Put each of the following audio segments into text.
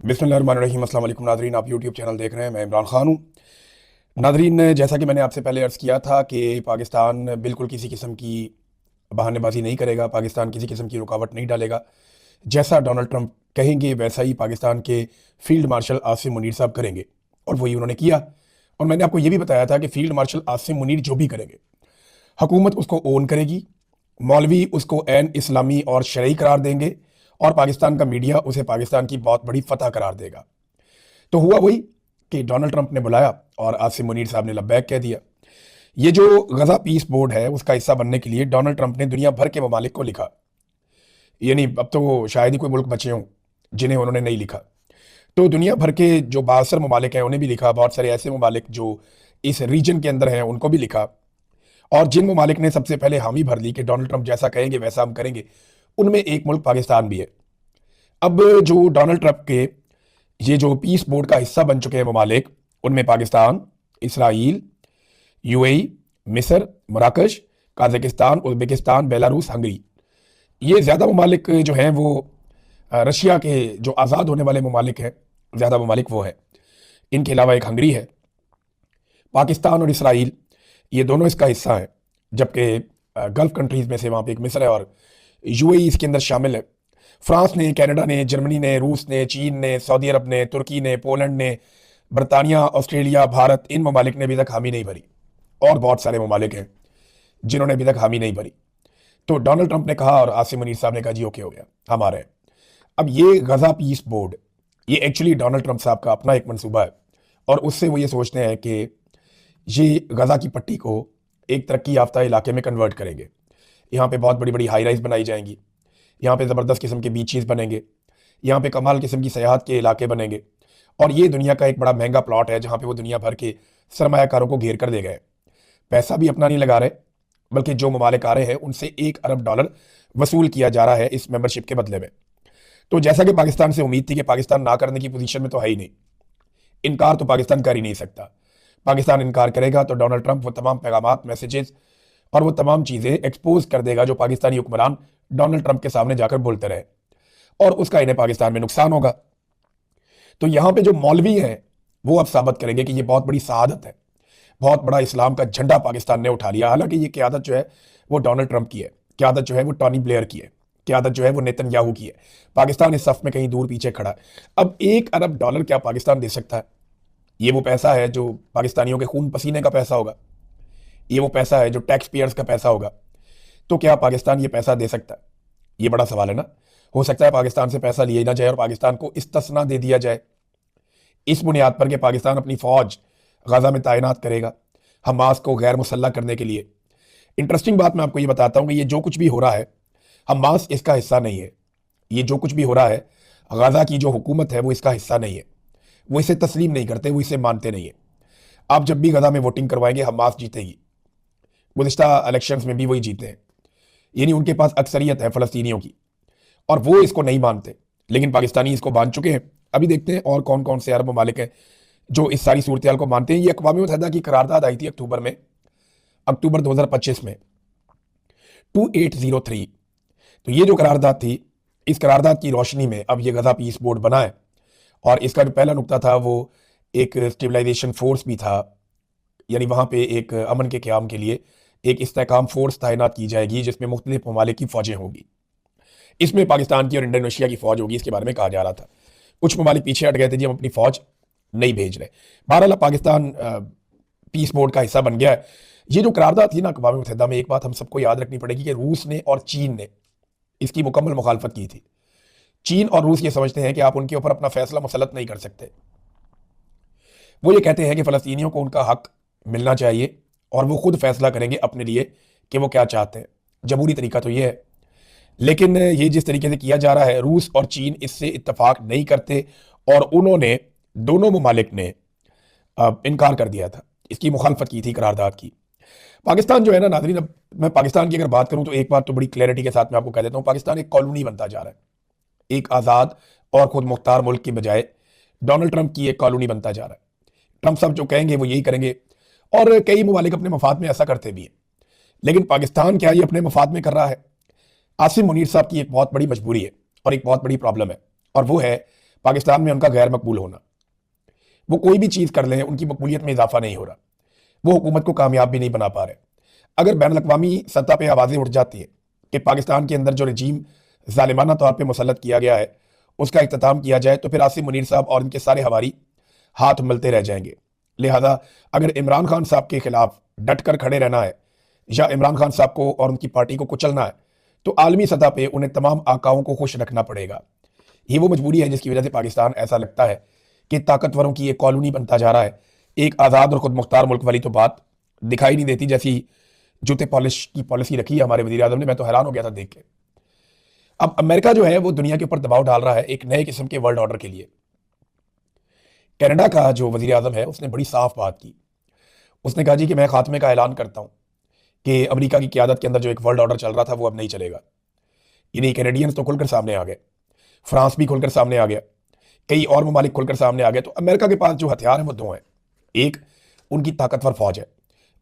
बिस्मिल्लाहिर्रहमानिर्रहीम। अस्सलाम वालेकुम नाज़रीन, आप यूट्यूब चैनल देख रहे हैं। मैं इमरान खान हूँ। नाज़रीन, जैसा कि मैंने आपसे पहले अर्ज़ किया था कि पाकिस्तान बिल्कुल किसी किस्म की बहानेबाजी नहीं करेगा, पाकिस्तान किसी किस्म की रुकावट नहीं डालेगा। जैसा डोनाल्ड ट्रंप कहेंगे वैसा ही पाकिस्तान के फील्ड मार्शल आसिम मुनीर साहब करेंगे, और वही उन्होंने किया। और मैंने आपको ये भी बताया था कि फील्ड मार्शल आसिम मुनीर जो भी करेंगे, हुकूमत उसको ओन करेगी, मौलवी उसको एन इस्लामी और शरई करार देंगे, और पाकिस्तान का मीडिया उसे पाकिस्तान की बहुत बड़ी फतह करार देगा। तो हुआ वही कि डोनाल्ड ट्रंप ने बुलाया और आसिम मुनीर साहब ने लब्बैक कह दिया। ये जो गजा पीस बोर्ड है उसका हिस्सा बनने के लिए डोनाल्ड ट्रंप ने दुनिया भर के ममालिक को लिखा। यानी अब तो वो शायद ही कोई मुल्क बचे हों जिन्हें उन्होंने नहीं लिखा। तो दुनिया भर के जो बासर ममालिक हैं उन्हें भी लिखा, बहुत सारे ऐसे ममालिक जो इस रीजन के अंदर हैं उनको भी लिखा। और जिन ममालिक ने सबसे पहले हामी भर ली कि डोनाल्ड ट्रंप जैसा कहेंगे वैसा हम करेंगे, उनमें एक मुल्क पाकिस्तान भी है। अब जो डोनाल्ड ट्रंप के ये जो पीस बोर्ड का हिस्सा बन चुके हैं ममालिक, उनमें पाकिस्तान, इसराइल, यूएई, मिस्र, मराकश, काजाकिस्तान, उज़्बेकिस्तान, बेलारूस, हंगरी, ये ज़्यादा ममालिक जो हैं वो रशिया के जो आज़ाद होने वाले ममालिक हैं, ज़्यादा ममालिक वो है। इनके अलावा एक हंगरी है। पाकिस्तान और इसराइल ये दोनों इसका हिस्सा हैं, जबकि गल्फ़ कंट्रीज़ में से वहाँ पे एक मिस्र है, और यूएई इसके अंदर शामिल है। फ्रांस ने, कनाडा ने, जर्मनी ने, रूस ने, चीन ने, सऊदी अरब ने, तुर्की ने, पोलैंड ने, बरतानिया, ऑस्ट्रेलिया, भारत, इन ममालिक ने अभी तक हामी नहीं भरी। और बहुत सारे ममालिक हैं जिन्होंने अभी तक हामी नहीं भरी। तो डोनाल्ड ट्रंप ने कहा और आसिम मुनीर साहब ने कहा जी ओके हो गया, हम आ रहे हैं। अब ये गजा पीस बोर्ड, ये एक्चुअली डोनाल्ड ट्रंप साहब का अपना एक मंसूबा है, और उससे वो ये सोचते हैं कि ये गजा की पट्टी को एक तरक्की याफ्ता इलाके में कन्वर्ट करेंगे। यहाँ पे बहुत बड़ी बड़ी हाई राइज बनाई जाएंगी, यहाँ पे ज़बरदस्त किस्म के बीचेस बनेंगे, यहाँ पे कमाल किस्म की सयाहत के इलाके बनेंगे, और ये दुनिया का एक बड़ा महंगा प्लॉट है जहाँ पे वो दुनिया भर के सरमायाकारों को घेर कर दे गए। पैसा भी अपना नहीं लगा रहे, बल्कि जो ममालिक आ रहे हैं उनसे $1 अरब वसूल किया जा रहा है इस मेंबरशिप के बदले में। तो जैसा कि पाकिस्तान से उम्मीद थी कि पाकिस्तान ना करने की पोजीशन में तो है ही नहीं, इनकार तो पाकिस्तान कर ही नहीं सकता। पाकिस्तान इनकार करेगा तो डोनाल्ड ट्रंप वो तमाम पैगामात, मैसेजेस और वो तमाम चीज़ें एक्सपोज कर देगा जो पाकिस्तानी हुक्मरान डोनाल्ड ट्रंप के सामने जाकर बोलते रहे, और उसका इन्हें पाकिस्तान में नुकसान होगा। तो यहाँ पे जो मौलवी हैं वो अब साबित करेंगे कि ये बहुत बड़ी शहादत है, बहुत बड़ा इस्लाम का झंडा पाकिस्तान ने उठा लिया। हालांकि ये क़यादत जो है वो डोनाल्ड ट्रंप की है, क़यादत जो है वो टॉनी ब्लेयर की है, क़यादत जो है वो नेतन्याहू की है। पाकिस्तान इस सफ में कहीं दूर पीछे खड़ा है। अब $1 अरब क्या पाकिस्तान दे सकता है? ये वो पैसा है जो पाकिस्तानियों के खून पसीने का पैसा होगा, ये वो पैसा है जो टैक्स पेयर्स का पैसा होगा। तो क्या पाकिस्तान ये पैसा दे सकता है? ये बड़ा सवाल है ना। हो सकता है पाकिस्तान से पैसा लिए ना जाए और पाकिस्तान को इस्तिस्ना दे दिया जाए, इस बुनियाद पर कि पाकिस्तान अपनी फौज गजा में तैनात करेगा हमास को गैर मुसल्लह करने के लिए। इंटरेस्टिंग बात मैं आपको ये बताता हूँ कि ये जो कुछ भी हो रहा है, हमास इसका हिस्सा नहीं है। ये जो कुछ भी हो रहा है, गजा की जो हुकूमत है वो इसका हिस्सा नहीं है। वो इसे तस्लीम नहीं करते, वो इसे मानते नहीं है। आप जब भी गजा में वोटिंग करवाएंगे हमास जीतेगी। गुज़िश्ता इलेक्शंस में भी वही जीते हैं, यानी उनके पास अक्सरियत है फ़लस्तीनियों की, और वो इसको नहीं मानते, लेकिन पाकिस्तानी इसको मान चुके हैं। अभी देखते हैं और कौन कौन से अरब ममालिक हैं जो इस सारी सूरत हाल को मानते हैं। ये अक़वाम मुत्तहिदा की करारदाद आई थी अक्टूबर में, अक्टूबर 2025 में, 2803। तो ये जो करारदाद थी, इस करारदाद की रोशनी में अब ये गजा पीस बोर्ड बना है, और इसका जो पहला नुकता था वो एक स्टेबलाइजेशन फोर्स भी था। यानी वहाँ पे एक अमन के क़याम के लिए एक इस्तेहकाम फोर्स तैनात की जाएगी जिसमें मुख्तलिफ ममालिक की फ़ौजें होंगी। इसमें पाकिस्तान की और इंडोनेशिया की फ़ौज होगी, इसके बारे में कहा जा रहा था। कुछ ममालिक पीछे हट गए थे जी, हम अपनी फ़ौज नहीं भेज रहे। बहरहाल पाकिस्तान पीस बोर्ड का हिस्सा बन गया है। ये जो करारदाद थी ना अक़वाम मुत्तहिदा में, एक बात हम सबको याद रखनी पड़ेगी कि रूस ने और चीन ने इसकी मुकम्मल मुखालफत की थी। चीन और रूस ये समझते हैं कि आप उनके ऊपर अपना फैसला मुसल्लत नहीं कर सकते। वो ये कहते हैं कि फ़लस्तीनियों को उनका हक मिलना चाहिए और वो खुद फैसला करेंगे अपने लिए कि वो क्या चाहते हैं। जमहूरी तरीका तो ये है, लेकिन ये जिस तरीके से किया जा रहा है, रूस और चीन इससे इत्तफाक नहीं करते, और उन्होंने, दोनों ममालिक ने इनकार कर दिया था, इसकी मुखालफत की थी करारदाद की। पाकिस्तान जो है ना नाज़रीन, अब मैं पाकिस्तान की अगर बात करूं तो एक बात तो बड़ी क्लैरिटी के साथ मैं आपको कह देता हूं, पाकिस्तान एक कॉलोनी बनता जा रहा है। एक आज़ाद और खुद मुख्तार मुल्क की बजाय डोनाल्ड ट्रंप की एक कॉलोनी बनता जा रहा है। ट्रंप साहब जो कहेंगे वो यही करेंगे, और कई ममालिक अपने मफाद में ऐसा करते भी हैं। लेकिन पाकिस्तान क्या ये अपने मफाद में कर रहा है? आसिम मुनीर साहब की एक बहुत बड़ी मजबूरी है और एक बहुत बड़ी प्रॉब्लम है, और वो है पाकिस्तान में उनका गैर मकबूल होना। वो कोई भी चीज़ कर लें, उनकी मकबूलियत में इजाफा नहीं हो रहा, वो हुकूमत को कामयाब भी नहीं बना पा रहे। अगर बैन अवी सतह पर आवाज़ें उठ जाती हैं कि पाकिस्तान के अंदर जो रजीम जालिमाना तौर पर मुसल्लत किया गया है उसका इख्तिताम किया जाए, तो फिर आसिम मुनीर साहब और इनके सारे हवारी हाथ मलते रह जाएंगे। लिहाजा अगर इमरान खान साहब के खिलाफ डट कर खड़े रहना है या इमरान खान साहब को और उनकी पार्टी को कुचलना है, तो आलमी सतह पे उन्हें तमाम आकाओं को खुश रखना पड़ेगा। ये वो मजबूरी है जिसकी वजह से पाकिस्तान ऐसा लगता है कि ताकतवरों की एक कॉलोनी बनता जा रहा है। एक आज़ाद और खुद मुख्तार मुल्क वाली तो बात दिखाई नहीं देती, जैसी जूते पॉलिश की पॉलिसी रखी है हमारे वज़ीर आज़म ने। मैं तो हैरान हो गया था देख के। अब अमेरिका जो है वो दुनिया के ऊपर दबाव डाल रहा है एक नए किस्म के वर्ल्ड ऑर्डर के लिए। कनाडा का जो वज़ीर आज़म है उसने बड़ी साफ बात की। उसने कहा जी कि मैं खात्मे का ऐलान करता हूँ कि अमेरिका की क़यादत के अंदर जो एक वर्ल्ड ऑर्डर चल रहा था वो अब नहीं चलेगा। यानी कैनेडियंस तो खुलकर सामने आ गए, फ्रांस भी खुलकर सामने आ गया, कई और ममालिक खुलकर सामने आ गए। तो अमेरिका के पास जो हथियार हैं वो दो हैं। एक, उनकी ताकतवर फौज है,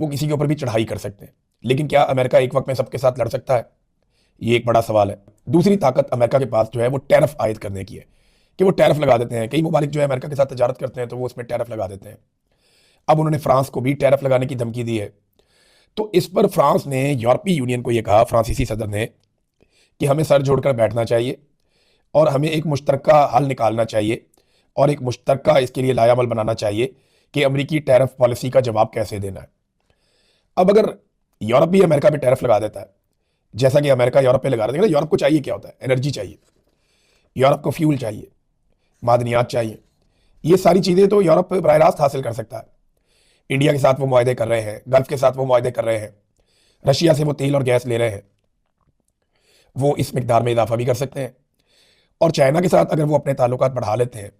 वो किसी के ऊपर भी चढ़ाई कर सकते हैं। लेकिन क्या अमेरिका एक वक्त में सबके साथ लड़ सकता है? ये एक बड़ा सवाल है। दूसरी ताकत अमेरिका के पास जो है वो टैरिफ आयद करने की है, कि वो टैरिफ लगा देते हैं। कई ममालिक जो है अमेरिका के साथ तजारत करते हैं तो वो उसमें टैरिफ लगा देते हैं। अब उन्होंने फ्रांस को भी टैरिफ लगाने की धमकी दी है। तो इस पर फ्रांस ने यूरोपीय यूनियन को यह कहा, फ्रांसीसी सदर ने, कि हमें सर जोड़कर बैठना चाहिए और हमें एक मुश्तरका हल निकालना चाहिए और एक मुश्तरका इसके लिए लायामल बनाना चाहिए कि अमेरिकी टैरिफ पॉलिसी का जवाब कैसे देना है। अब अगर यूरोप भी अमेरिका पे टैरिफ लगा देता है, जैसा कि अमेरिका यूरोप पे लगा रहा है, यूरोप को चाहिए क्या होता है? एनर्जी चाहिए, यूरोप को फ्यूल चाहिए, मादनियात चाहिए। ये सारी चीज़ें तो यूरोप बराह रास्त हासिल कर सकता है। इंडिया के साथ वो मुआहदे कर रहे हैं, गल्फ के साथ वो मुआहदे कर रहे हैं, रशिया से वो तेल और गैस ले रहे हैं, वो इस मिकदार में इजाफा भी कर सकते हैं। और चाइना के साथ अगर वो अपने ताल्लुकात बढ़ा लेते हैं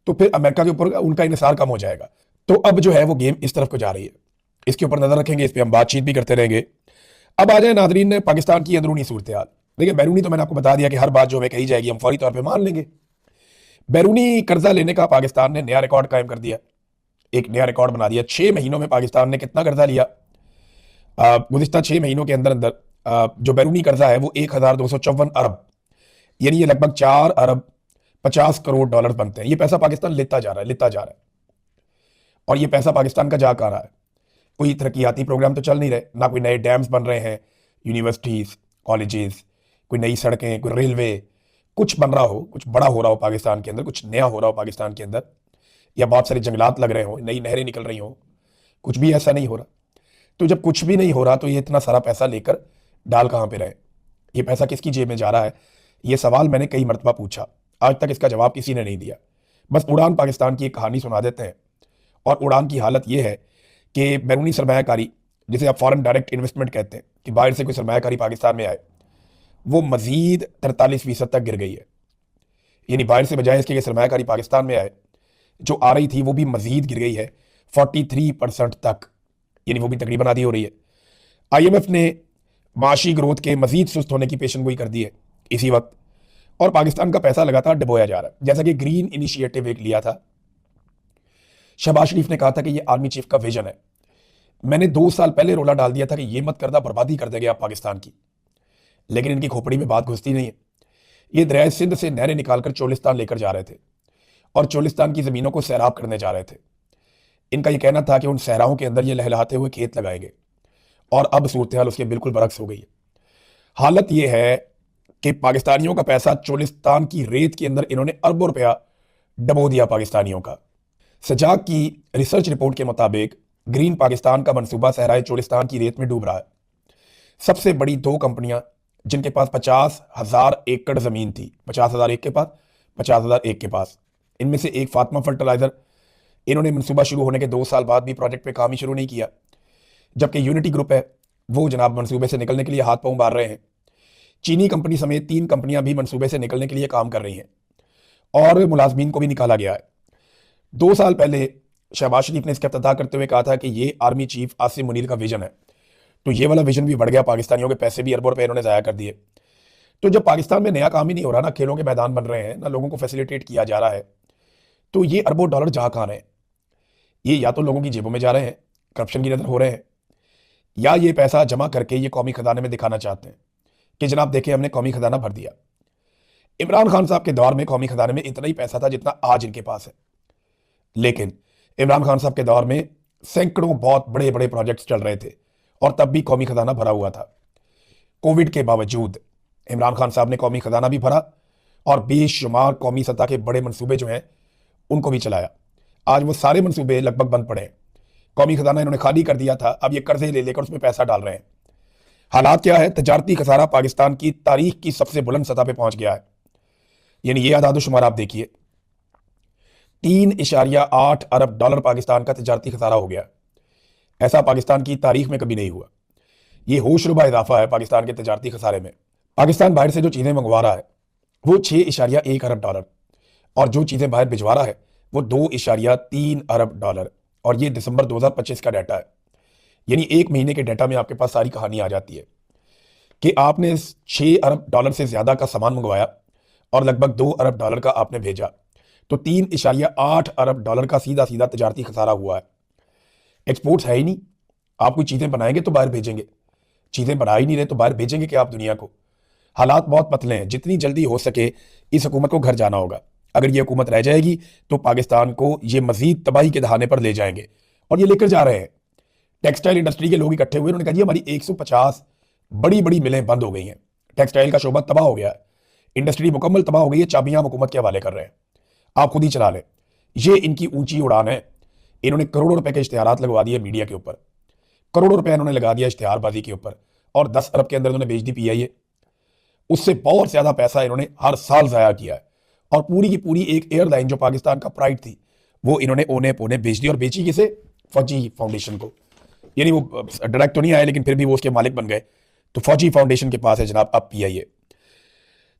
तो फिर अमेरिका के ऊपर उनका इन्हिसार कम हो जाएगा। तो अब जो है वो गेम इस तरफ को जा रही है। इसके ऊपर नजर रखेंगे, इस पर हम बातचीत भी करते रहेंगे। अब आ जाए नादरीन ने पाकिस्तान की अंदरूनी सूरत हाल। देखिए, बैरूनी तो मैंने आपको बता दिया कि हर बात जो हमें कही जाएगी हम फौरी तौर पर मान लेंगे। बैरूनी कर्जा लेने का पाकिस्तान ने नया रिकॉर्ड कायम कर दिया, एक नया रिकॉर्ड बना दिया। 6 महीनों में पाकिस्तान ने कितना कर्जा लिया? गुज़िश्ता 6 महीनों के अंदर अंदर जो बैरूनी कर्जा है वो 1254 अरब, यानी ये लगभग 4 अरब 50 करोड़ डॉलर बनते हैं। ये पैसा पाकिस्तान लेता जा रहा है, लेता जा रहा है। और ये पैसा पाकिस्तान का जा कहाँ रहा है? कोई तरक्याती प्रोग्राम तो चल नहीं रहे, ना कोई नए डैम्स बन रहे हैं, यूनिवर्सिटीज़, कॉलेजेस, कोई नई सड़कें, कोई रेलवे, कुछ बन रहा हो, कुछ बड़ा हो रहा हो पाकिस्तान के अंदर, कुछ नया हो रहा हो पाकिस्तान के अंदर, या बहुत सारे जंगलात लग रहे हो, नई नहरें निकल रही हो, कुछ भी ऐसा नहीं हो रहा। तो जब कुछ भी नहीं हो रहा तो ये इतना सारा पैसा लेकर डाल कहाँ पे रहे? ये पैसा किसकी जेब में जा रहा है? ये सवाल मैंने कई मरतबा पूछा, आज तक इसका जवाब किसी ने नहीं दिया। बस उड़ान पाकिस्तान की एक कहानी सुना देते हैं। और उड़ान की हालत ये है कि बैरूनी सरमायाकारी, जिसे आप फॉरेन डायरेक्ट इन्वेस्टमेंट कहते हैं, कि बाहर से कोई सरमायाकारी पाकिस्तान में आए, वो मजीद 43% तक गिर गई है। यानी बाहर से बजाय इसके कि सरमायाकारी पाकिस्तान में आए, जो आ रही थी वो भी मजीद गिर गई है 43% तक, यानी वो भी तकरीबन आधी हो रही है। IMF ने माशी ग्रोथ के मजीद सुस्त होने की पेशनगोई कर दी है इसी वक्त, और पाकिस्तान का पैसा लगातार डुबोया जा रहा है। जैसा कि ग्रीन इनिशिएटिव एक लिया था, शहबाज शरीफ ने कहा था कि ये आर्मी चीफ का विजन है। मैंने 2 साल पहले रोला डाल दिया था कि ये मत करना, बर्बादी कर देंगे आप पाकिस्तान की, लेकिन इनकी खोपड़ी में बात घुसती नहीं है। ये दरिया सिंध से नहरें निकालकर चोलिस्तान लेकर जा रहे थे और चोलिस्तान की ज़मीनों को सैराब करने जा रहे थे। इनका यह कहना था कि उन सहराओं के अंदर ये लहलहाते हुए खेत लगाएंगे, और अब सूरत हाल उसके बिल्कुल बरक्स हो गई है। हालत यह है कि पाकिस्तानियों का पैसा चोलिस्तान की रेत के अंदर इन्होंने अरबों रुपया डबो दिया पाकिस्तानियों का। सजाग की रिसर्च रिपोर्ट के मुताबिक ग्रीन पाकिस्तान का मंसूबा सहराए चोलिस्तान की रेत में डूब रहा है। सबसे बड़ी 2 कंपनियां जिनके पास 50,000 एकड़ ज़मीन थी, 50,000 एक के पास, 50,000 एक के पास, इनमें से एक फातिमा फर्टिलाइज़र, इन्होंने मंसूबा शुरू होने के 2 साल बाद भी प्रोजेक्ट पे काम ही शुरू नहीं किया। जबकि यूनिटी ग्रुप है, वो जनाब मंसूबे से निकलने के लिए हाथ पांव मार रहे हैं। चीनी कंपनी समेत 3 कंपनियां भी मंसूबे से निकलने के लिए काम कर रही हैं, और मुलाजमीन को भी निकाला गया है। 2 साल पहले शहबाज शरीफ ने इसका इफ्तिताह करते हुए कहा था कि ये आर्मी चीफ आसिम मुनीर का विजन है। तो ये वाला विजन भी बढ़ गया, पाकिस्तानियों के पैसे भी अरबों रुपए इन्होंने ज़ाया कर दिए। तो जब पाकिस्तान में नया काम ही नहीं हो रहा, ना खेलों के मैदान बन रहे हैं, ना लोगों को फैसिलिटेट किया जा रहा है, तो ये अरबों डॉलर जा कहाँ रहे हैं? ये या तो लोगों की जेबों में जा रहे हैं, करप्शन की नज़र हो रहे हैं, या ये पैसा जमा करके ये कौमी खजाने में दिखाना चाहते हैं कि जनाब देखें हमने कौमी खजाना भर दिया। इमरान खान साहब के दौर में कौमी खजाने में इतना ही पैसा था जितना आज इनके पास है, लेकिन इमरान खान साहब के दौर में सैकड़ों बहुत बड़े बड़े प्रोजेक्ट्स चल रहे थे और तब भी कौमी खजाना भरा हुआ था। कोविड के बावजूद इमरान खान साहब ने कौमी खजाना भी भरा और बेशुमार कौमी सतह के बड़े मंसूबे जो हैं उनको भी चलाया। आज वो सारे मंसूबे लगभग बंद पड़े हैं। कौमी खजाना इन्होंने खाली कर दिया था, अब ये कर्जे ले लेकर उसमें पैसा डाल रहे हैं। हालात क्या है? तजारती खसारा पाकिस्तान की तारीख की सबसे बुलंद सतह पे पहुंच गया है। यानी ये आदाद शुमार आप देखिए, 3.8 अरब डॉलर पाकिस्तान का तजारती खसारा हो गया। ऐसा पाकिस्तान की तारीख में कभी नहीं हुआ। ये होशरुबा इजाफा है पाकिस्तान के तजारती खसारे में। पाकिस्तान बाहर से जो चीज़ें मंगवा रहा है वो 6.1 अरब डॉलर और जो चीज़ें बाहर भिजवा रहा है वो 2.3 अरब डॉलर, और ये दिसंबर 2025 का डाटा है। यानी एक महीने के डाटा में आपके पास सारी कहानी आ जाती है कि आपने 6 अरब डॉलर से ज़्यादा का सामान मंगवाया और लगभग 2 अरब डॉलर का आपने भेजा, तो 3.8 अरब डॉलर का सीधा सीधा तजारती खसारा हुआ है। एक्सपोर्ट्स है ही नहीं। आप कोई चीज़ें बनाएंगे तो बाहर भेजेंगे, चीज़ें बना ही नहीं रहे तो बाहर भेजेंगे क्या आप दुनिया को? हालात बहुत पतले हैं। जितनी जल्दी हो सके इस हुकूमत को घर जाना होगा। अगर ये हुकूमत रह जाएगी तो पाकिस्तान को ये मजीद तबाही के दहाने पर ले जाएंगे, और ये लेकर जा रहे हैं। टेक्सटाइल इंडस्ट्री के लोग इकट्ठे हुए, उन्होंने कहा जी हमारी 150 बड़ी बड़ी मिलें बंद हो गई हैं, टेक्सटाइल का शोबा तबाह हो गया है, इंडस्ट्री मुकम्मल तबाह हो गई है, चाबियां हम हुकूमत के हवाले कर रहे हैं, आप खुद ही चला लें। ये इनकी ऊंची उड़ान है। इन्होंने करोड़ों रुपए के इश्तेहारात लगवा दिए मीडिया के ऊपर, करोड़ों रुपए इन्होंने लगा दिया इश्तेहारबाजी के ऊपर, और 10 अरब के अंदर इन्होंने बेच दी पीआईए। उससे बहुत ज्यादा पैसा इन्होंने हर साल जाया किया है, और पूरी की पूरी एक एयरलाइन जो पाकिस्तान का प्राइड थी वो इन्होंने ओने पोने बेच दी। और बेची किसे? फौजी फाउंडेशन को। यानी वो डायरेक्ट तो नहीं आए लेकिन फिर भी वो उसके मालिक बन गए। तो फौजी फाउंडेशन के पास है जनाब अब पीआईए।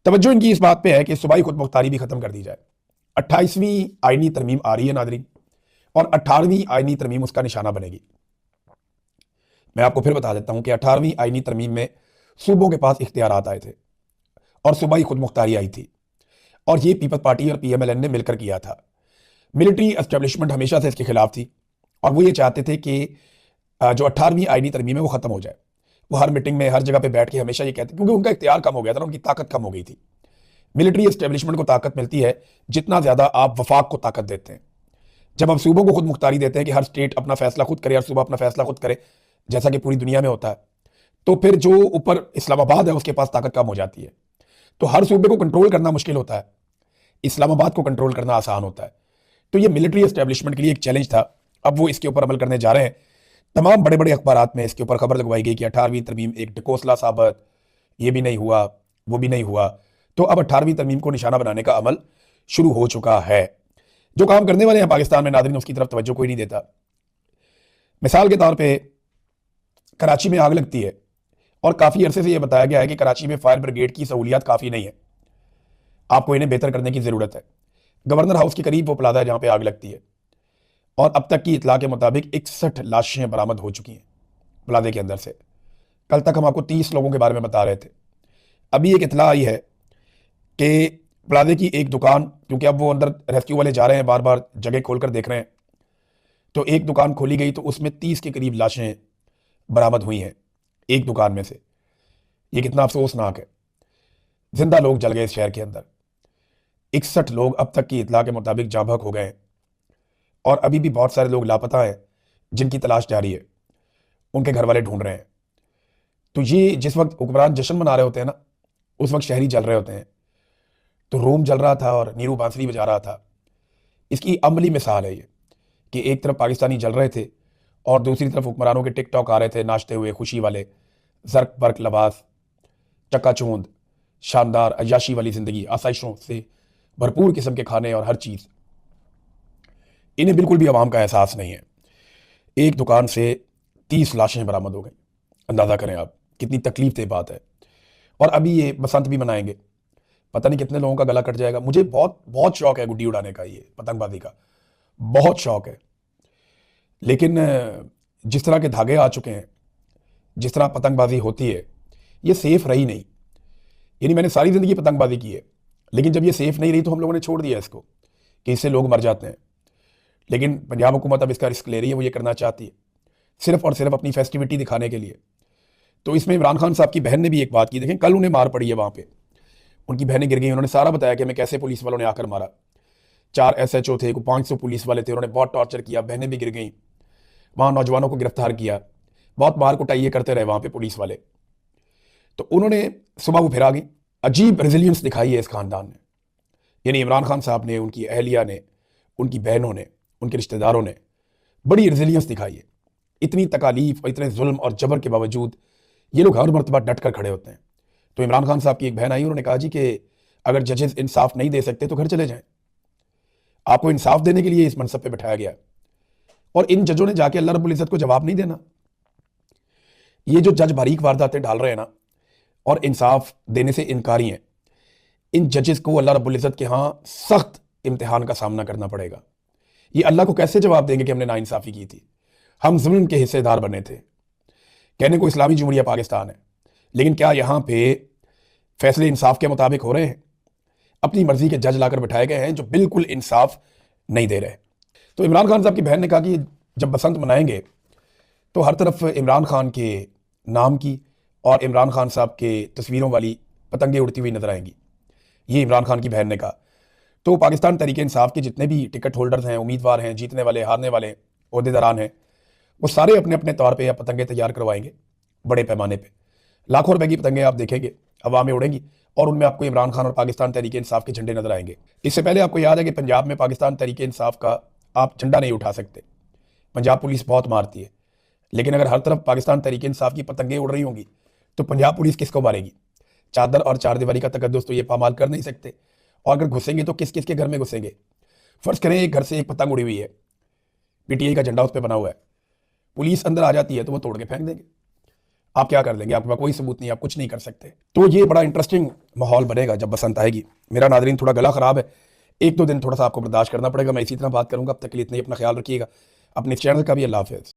तवज्जो इनकी इस बात पे है कि सूबाई खुद मुख्तारी भी खत्म कर दी जाए। 28वीं आईनी तरमीम आ रही है नादरीन, और 18वीं आईनी तरमीम उसका निशाना बनेगी। मैं आपको फिर बता देता हूं कि 18वीं आईनी तरमीम में सूबों के पास इख्तियारात आए थे और सूबाई खुद मुख्तारी आई थी, और ये पीपल्स पार्टी और पीएमएलएन ने मिलकर किया था। मिलिट्री एस्टेब्लिशमेंट हमेशा से इसके खिलाफ थी, और वो ये चाहते थे कि जो 18वीं आईनी तरमीम है वो खत्म हो जाए। वो हर मीटिंग में हर जगह पे बैठ के हमेशा ये कहते, क्योंकि उनका इख्तियार कम हो गया था ना, उनकी ताकत कम हो गई थी। मिलिट्री एस्टेब्लिशमेंट को ताकत मिलती है जितना ज्यादा आप वफाक को ताकत देते हैं। जब आप सूबों को खुद मुख्तारी देते हैं कि हर स्टेट अपना फैसला खुद करे, हर सूबा अपना फैसला खुद करे, जैसा कि पूरी दुनिया में होता है, तो फिर जो ऊपर इस्लामाबाद है उसके पास ताकत कम हो जाती है। तो हर सूबे को कंट्रोल करना मुश्किल होता है, इस्लामाबाद को कंट्रोल करना आसान होता है। तो ये मिलिट्री एस्टेब्लिशमेंट के लिए एक चैलेंज था। अब वो इसके ऊपर अमल करने जा रहे हैं। तमाम बड़े बड़े अखबारात में इसके ऊपर खबर लगवाई गई कि 18वीं तरमीम एक ढकोसला साबित, ये भी नहीं हुआ, वो भी नहीं हुआ। तो अब 18वीं तरमीम को निशाना बनाने का अमल शुरू हो चुका है। जो काम करने वाले हैं पाकिस्तान में नाज़रीन, उसकी तरफ तवज्जो कोई नहीं देता। मिसाल के तौर पे कराची में आग लगती है, और काफ़ी अरसे से यह बताया गया है कि कराची में फायर ब्रिगेड की सहूलियात काफ़ी नहीं है, आपको इन्हें बेहतर करने की ज़रूरत है। गवर्नर हाउस के करीब वो प्लाजा है जहाँ पे आग लगती है, और अब तक की इतला के मुताबिक 61 लाशें बरामद हो चुकी हैं प्लाजे के अंदर से। कल तक हम आपको 30 लोगों के बारे में बता रहे थे। अभी एक इतला आई है कि प्लाजे की एक दुकान, क्योंकि अब वो अंदर रेस्क्यू वाले जा रहे हैं, बार बार जगह खोलकर देख रहे हैं, तो एक दुकान खोली गई तो उसमें 30 के करीब लाशें बरामद हुई हैं एक दुकान में से। ये कितना अफसोसनाक है। जिंदा लोग जल गए इस शहर के अंदर। 61 लोग अब तक की इतला के मुताबिक जाँ बहक हो गए हैं, और अभी भी बहुत सारे लोग लापता हैं जिनकी तलाश जारी है, उनके घर वाले ढूंढ रहे हैं। तो ये जिस वक्त हुक्मरान जश्न मना रहे होते हैं ना, उस वक्त शहरी जल रहे होते हैं। तो रोम जल रहा था और नीरू बांसुरी बजा रहा था। इसकी अमली मिसाल है ये कि एक तरफ पाकिस्तानी जल रहे थे और दूसरी तरफ हुक्मरानों के टिकटॉक आ रहे थे नाचते हुए, खुशी वाले, जर्क बर्क लिबास, चकाचौंध, शानदार अय्याशी वाली जिंदगी, आसाइशों से भरपूर किस्म के खाने और हर चीज़। इन्हें बिल्कुल भी आवाम का एहसास नहीं है। एक दुकान से 30 लाशें बरामद हो गई। अंदाज़ा करें आप कितनी तकलीफ दे बात है। और अभी ये बसंत भी मनाएंगे, पता नहीं कितने लोगों का गला कट जाएगा। मुझे बहुत बहुत शौक है गुड्डी उड़ाने का, ये पतंगबाजी का बहुत शौक है, लेकिन जिस तरह के धागे आ चुके हैं, जिस तरह पतंगबाजी होती है, ये सेफ रही नहीं। यानी मैंने सारी ज़िंदगी पतंगबाजी की है, लेकिन जब ये सेफ नहीं रही तो हम लोगों ने छोड़ दिया इसको कि इससे लोग मर जाते हैं। लेकिन पंजाब हुकूमत अब इसका रिस्क ले रही है, वो ये करना चाहती है सिर्फ और सिर्फ अपनी फेस्टिविटी दिखाने के लिए। तो इसमें इमरान खान साहब की बहन ने भी एक बात की, देखें कल उन्हें मार पड़ी है वहाँ पे। उनकी बहनें गिर गई। उन्होंने सारा बताया कि हमें कैसे पुलिस वालों ने आकर मारा। 4 SHO थे, 500 पुलिस वाले थे, उन्होंने बहुत टॉर्चर किया, बहनें भी गिर गई। वहाँ नौजवानों को गिरफ्तार किया, बहुत मार कुटाई ये करते रहे वहाँ पे पुलिस वाले। तो उन्होंने सुबह वो फिर आ गई। अजीब रेजिलियंस दिखाई है इस खानदान ने, यानी इमरान खान साहब ने, उनकी अहलिया ने, उनकी बहनों ने, उनके रिश्तेदारों ने बड़ी रेजिलियंस दिखाई है। इतनी तकालीफ और इतने जुल्म और जबर के बावजूद ये लोग हर मरतबा डट कर खड़े होते हैं। तो इमरान खान साहब की एक बहन आई, उन्होंने कहा जी कि अगर जजेस इंसाफ नहीं दे सकते तो घर चले जाएं, आपको इंसाफ देने के लिए इस मनसब पे बैठाया गया। और इन जजों ने जाके अल्लाह रब्बुल इज़्ज़त को जवाब नहीं देना। ये जो जज बारीक वारदातें डाल रहे हैं ना और इंसाफ देने से इनकारी हैं, इन जजेस को अल्लाह रब्बुल इज़्ज़त के यहाँ सख्त इम्तिहान का सामना करना पड़ेगा। ये अल्लाह को कैसे जवाब देंगे कि हमने नाइंसाफ़ी की थी, हम जुल्म के हिस्सेदार बने थे। कहने को इस्लामी जमहूरिया पाकिस्तान है, लेकिन क्या यहाँ पे फैसले इंसाफ के मुताबिक हो रहे हैं? अपनी मर्जी के जज लाकर बिठाए गए हैं जो बिल्कुल इंसाफ नहीं दे रहे। तो इमरान खान साहब की बहन ने कहा कि जब बसंत मनाएंगे तो हर तरफ इमरान खान के नाम की और इमरान खान साहब के तस्वीरों वाली पतंगे उड़ती हुई नजर आएंगी। ये इमरान खान की बहन ने कहा। तो पाकिस्तान तहरीक इंसाफ के जितने भी टिकट होल्डर्स हैं, उम्मीदवार हैं, जीतने वाले हारने वाले अहदेदारान हैं, वो सारे अपने अपने तौर पर या पतंगे तैयार करवाएंगे बड़े पैमाने पर। लाखों रुपए की पतंगे आप देखेंगे हवा में उड़ेंगी और उनमें आपको इमरान खान और पाकिस्तान तहरीक इंसाफ के झंडे नजर आएंगे। इससे पहले आपको याद है कि पंजाब में पाकिस्तान तहरीक इंसाफ का आप झंडा नहीं उठा सकते, पंजाब पुलिस बहुत मारती है। लेकिन अगर हर तरफ पाकिस्तान तहरीक इंसाफ की पतंगे उड़ रही होंगी तो पंजाब पुलिस किसको मारेगी? चादर और चारदीवारी का तकद्दुस तो ये पामाल कर नहीं सकते। और अगर घुसेंगे तो किस किस के घर में घुसेंगे? फर्ज करें एक घर से एक पतंग उड़ी हुई है, PTI का झंडा उस पर बना हुआ है, पुलिस अंदर आ जाती है तो वो तोड़ के फेंक देंगे। आप क्या कर लेंगे? आपके पास कोई सबूत नहीं, आप कुछ नहीं कर सकते। तो ये बड़ा इंटरेस्टिंग माहौल बनेगा जब बसंत आएगी। मेरा नादरीन थोड़ा गला ख़राब है, 1-2 दिन थोड़ा सा आपको बर्दाश्त करना पड़ेगा। मैं इसी तरह बात करूंगा। अब तक के लिए इतना ही, अपना ख्याल रखिएगा, अपने चैनल का भी। अल्लाह हाफ़िज़।